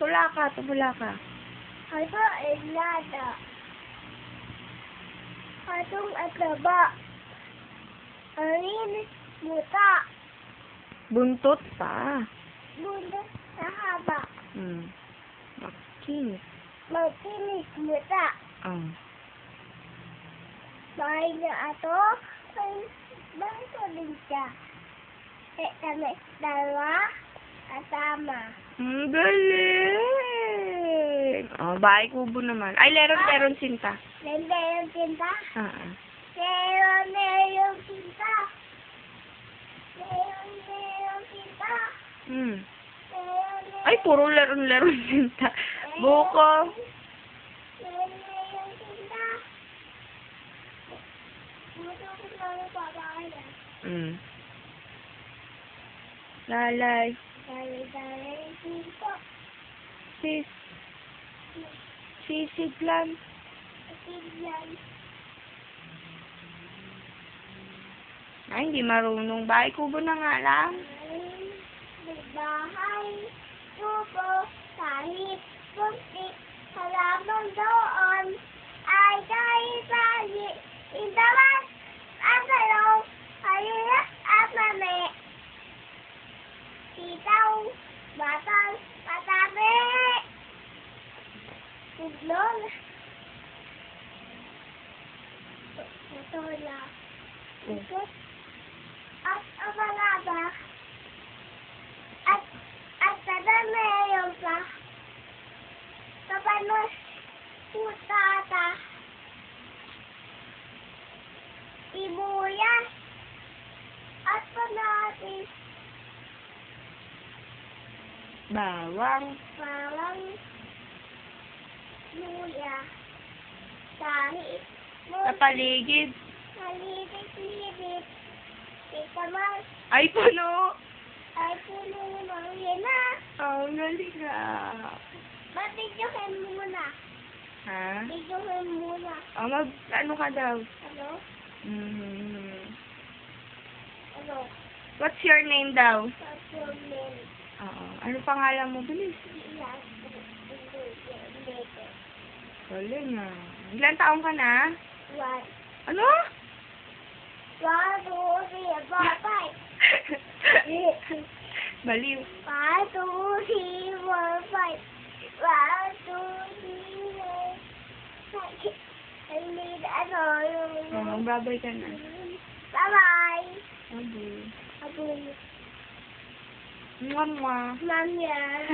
Tula ka, tumula ka. Ito ay nada. Atong ataba. Arin muta. Buntot pa. Bunda sa haba. Makinis. Magkinis muta. Bahay na ato. Bakit ko din siya? Kami dalawa. Kasama. Galing! Bahay kubo naman. Ay, leron sinta. Leron tinta. Ah. Leron tinta. Leron tinta. Ay, puro leron sinta. Buko. Leron tinta. Buto ko lang papakaya. Lalay. Dali tinta. Sisiglan. Tignan. Ay, hindi marunong. Bahay kubo na nga lang. Bahay, tubo, kahit kunti, halaman doon, ay kahit lagi, indaman, at talong, halilas at mami. Sitaw, batang, patabi. Tuglong. Tutola. Ikot. At abalaba. At sadami yung pa. Kapanos. Putata. Ibuyas. At panatis. Bawang. Parang luya. Kahit Sa paligid. Malilit-lilit. Ikamal. Ay, puno. Ay puno ng hina. Ang galing Ba't videohin mo muna? Ha? Videohin mo muna. Ano ka daw? Ano? Ano? What's your name daw? What's your name? Oo. Ano pangalan mo? Bilis. Galing Ilan taong ka na? One. Ano? 1, 2, 3, 4, 5. Baliw. 1, 2, 3, 4, 5. 1, 2, 3, 4, 5. Hindi ano yung... Babay ka na. Bye-bye. Abu. Abu. Mwah, mwah. Mom, yeah.